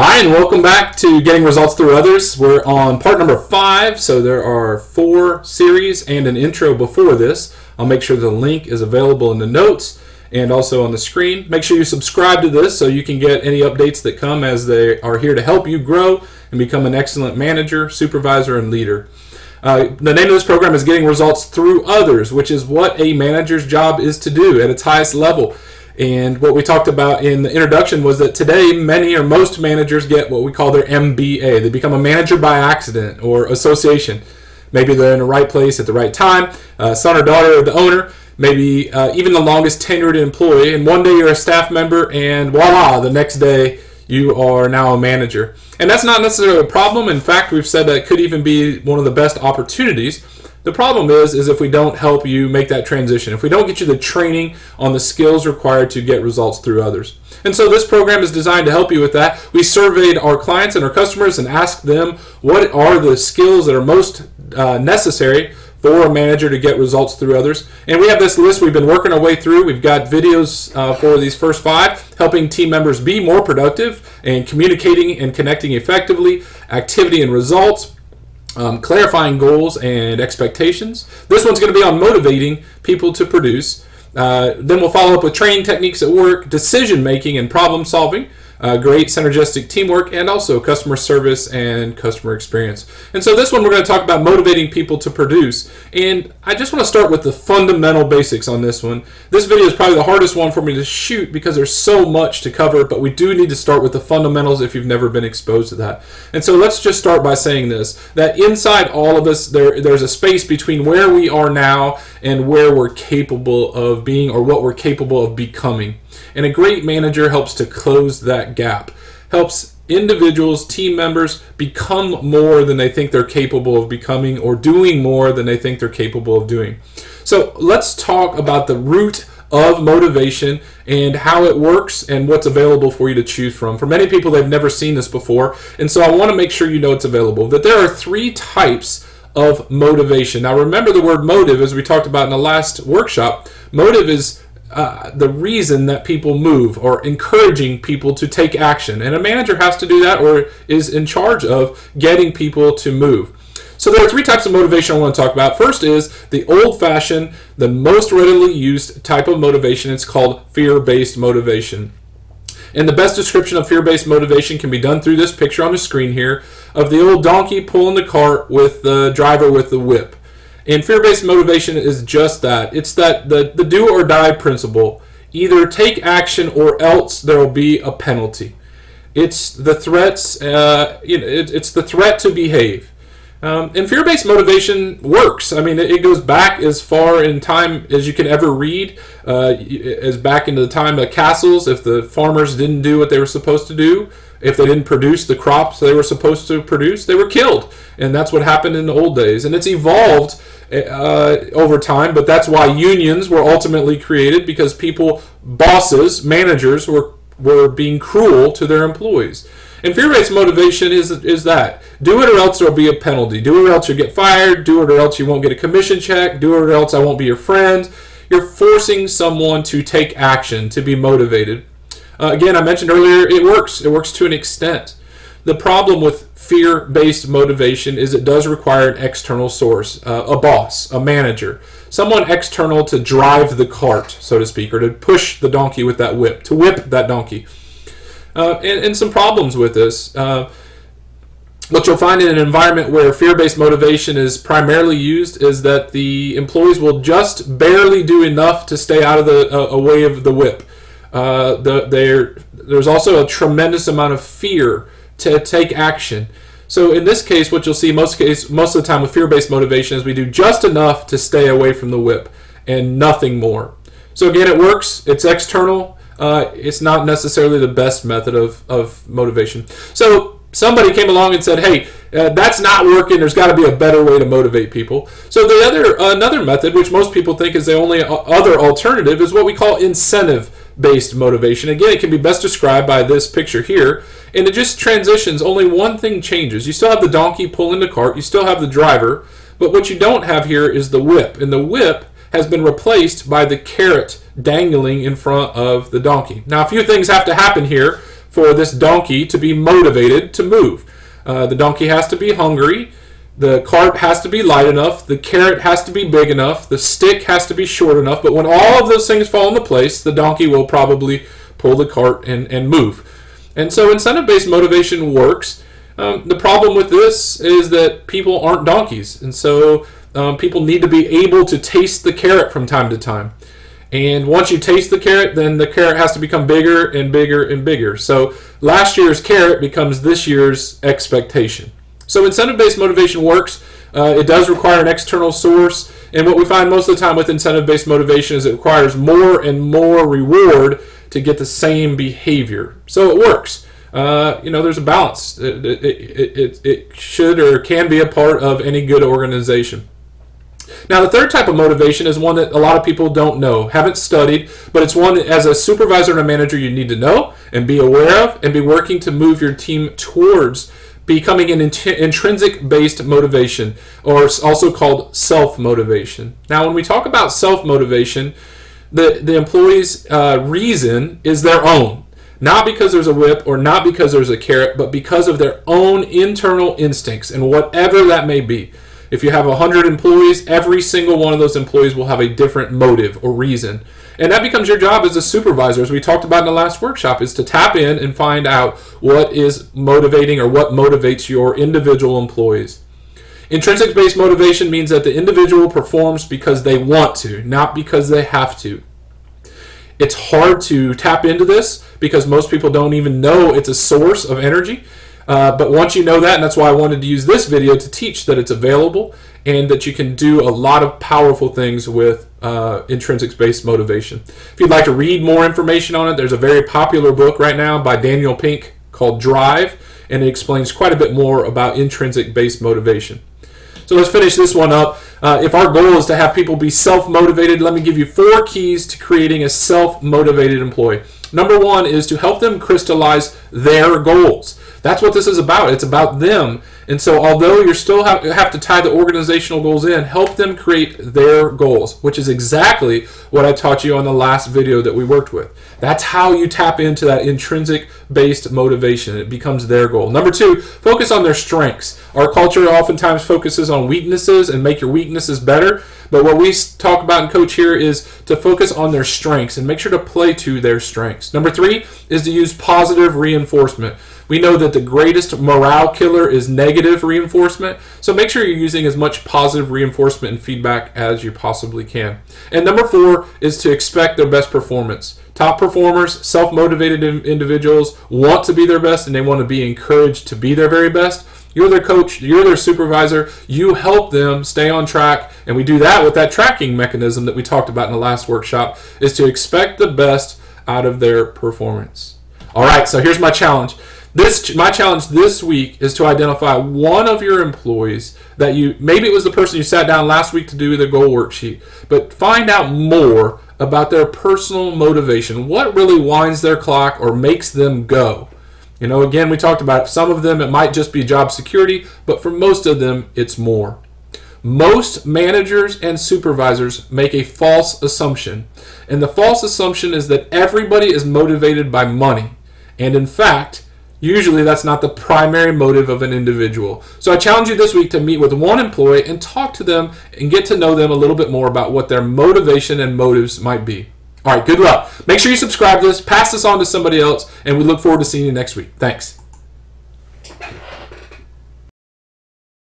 Hi, and welcome back to Getting Results Through Others. We're on part number 5, so there are 4 series and an intro before this. I'll make sure the link is available in the notes and also on the screen. Make sure you subscribe to this so you can get any updates that come, as they are here to help you grow and become an excellent manager, supervisor, and leader. The name of this program is Getting Results Through Others, which is what a manager's job is to do at its highest level. And what we talked about in the introduction was that today many or most managers get what we call their MBA. They become a manager by accident or association. Maybe they're in the right place at the right time, son or daughter of the owner, maybe even the longest tenured employee. And one day you're a staff member and voila, the next day you are now a manager. And that's not necessarily a problem. In fact, we've said that it could even be one of the best opportunities. The problem is if we don't help you make that transition, if we don't get you the training on the skills required to get results through others. And so this program is designed to help you with that. We surveyed our clients and our customers and asked them what are the skills that are most necessary for a manager to get results through others. And we have this list we've been working our way through. We've got videos for these first 5, helping team members be more productive and communicating and connecting effectively, activity and results, clarifying goals and expectations. This one's going to be on motivating people to produce. Then we'll follow up with training techniques at work, decision making and problem solving, great synergistic teamwork, and also customer service and customer experience. And so this one we're going to talk about motivating people to produce. And I just want to start with the fundamental basics on this one. This video is probably the hardest one for me to shoot because there's so much to cover, but we do need to start with the fundamentals if you've never been exposed to that. And so let's just start by saying this, that inside all of us, there's a space between where we are now and where we're capable of being or what we're capable of becoming. And a great manager helps to close that gap, helps individuals, team members become more than they think they're capable of becoming or doing more than they think they're capable of doing. So let's talk about the root of motivation and how it works and what's available for you to choose from. For many people, they've never seen this before, and so I want to make sure you know it's available. That there are 3 types of motivation. Now remember the word motive, as we talked about in the last workshop. Motive is the reason that people move, or encouraging people to take action. And a manager has to do that, or is in charge of getting people to move. So there are 3 types of motivation I want to talk about. First is the old-fashioned, the most readily used type of motivation. It's called fear-based motivation. And the best description of fear-based motivation can be done through this picture on the screen here of the old donkey pulling the cart with the driver with the whip. And fear-based motivation is just that. It's that the do or die principle. Either take action or else there will be a penalty. It's the threats. It's the threat to behave. And fear-based motivation works. I mean, it goes back as far in time as you can ever read, as back into the time of castles. If the farmers didn't do what they were supposed to do, if they didn't produce the crops they were supposed to produce, they were killed. And that's what happened in the old days. And it's evolved over time, but that's why unions were ultimately created, because people, bosses, managers, were being cruel to their employees. And fear-based motivation is that. Do it or else there will be a penalty. Do it or else you'll get fired. Do it or else you won't get a commission check. Do it or else I won't be your friend. You're forcing someone to take action, to be motivated. Again, I mentioned earlier, it works. It works to an extent. The problem with fear-based motivation is it does require an external source, a boss, a manager, someone external to drive the cart, so to speak, or to push the donkey with that whip, to whip that donkey. And some problems with this. What you'll find in an environment where fear-based motivation is primarily used is that the employees will just barely do enough to stay out of the way of the whip. There's also a tremendous amount of fear to take action. So in this case, what you'll see most of the time with fear-based motivation is we do just enough to stay away from the whip and nothing more. So again, it works. It's external. It's not necessarily the best method of motivation. So somebody came along and said, hey, that's not working. There's got to be a better way to motivate people. So another method, which most people think is the only other alternative, is what we call incentive-based motivation. Again, it can be best described by this picture here. And it just transitions. Only one thing changes. You still have the donkey pulling the cart. You still have the driver. But what you don't have here is the whip. And the whip has been replaced by the carrot dangling in front of the donkey. Now, a few things have to happen here for this donkey to be motivated to move. The donkey has to be hungry. The cart has to be light enough. The carrot has to be big enough. The stick has to be short enough. But when all of those things fall into place, the donkey will probably pull the cart and move. And so incentive-based motivation works. The problem with this is that people aren't donkeys. And so people need to be able to taste the carrot from time to time. And once you taste the carrot, then the carrot has to become bigger and bigger and bigger. So last year's carrot becomes this year's expectation. So incentive-based motivation works. It does require an external source. And what we find most of the time with incentive-based motivation is it requires more and more reward to get the same behavior. So it works. There's a balance. It should or can be a part of any good organization. Now, the third type of motivation is one that a lot of people don't know, haven't studied, but it's one that as a supervisor and a manager you need to know and be aware of and be working to move your team towards becoming an intrinsic-based motivation, or also called self-motivation. Now, when we talk about self-motivation, the employee's reason is their own. Not because there's a whip or not because there's a carrot, but because of their own internal instincts and whatever that may be. If you have 100 employees, every single one of those employees will have a different motive or reason. And that becomes your job as a supervisor, as we talked about in the last workshop, is to tap in and find out what is motivating or what motivates your individual employees. Intrinsic-based motivation means that the individual performs because they want to, not because they have to. It's hard to tap into this because most people don't even know it's a source of energy. But once you know that, and that's why I wanted to use this video to teach that it's available and that you can do a lot of powerful things with intrinsic-based motivation. If you'd like to read more information on it, there's a very popular book right now by Daniel Pink called Drive, and it explains quite a bit more about intrinsic-based motivation. So let's finish this one up. If our goal is to have people be self-motivated, let me give you 4 keys to creating a self-motivated employee. Number 1 is to help them crystallize their goals. That's what this is about. It's about them. And so although you still have to tie the organizational goals in, help them create their goals, which is exactly what I taught you on the last video that we worked with. That's how you tap into that intrinsic-based motivation. It becomes their goal. Number 2, focus on their strengths. Our culture oftentimes focuses on weaknesses and make your weaknesses better. But what we talk about and coach here is to focus on their strengths and make sure to play to their strengths. Number 3 is to use positive reinforcement. We know that the greatest morale killer is negative reinforcement, so make sure you're using as much positive reinforcement and feedback as you possibly can. And number 4 is to expect their best performance. Top performers, self-motivated individuals want to be their best and they want to be encouraged to be their very best. You're their coach, you're their supervisor, you help them stay on track, and we do that with that tracking mechanism that we talked about in the last workshop, is to expect the best out of their performance. All right, so here's my challenge. My challenge this week is to identify one of your employees that maybe it was the person you sat down last week to do the goal worksheet, but find out more about their personal motivation. What really winds their clock or makes them go? Again, we talked about some of them, it might just be job security, but for most of them, it's more. Most managers and supervisors make a false assumption, and the false assumption is that everybody is motivated by money. And in fact, usually that's not the primary motive of an individual. So I challenge you this week to meet with one employee and talk to them and get to know them a little bit more about what their motivation and motives might be. All right, good luck. Make sure you subscribe to this, pass this on to somebody else, and we look forward to seeing you next week. Thanks.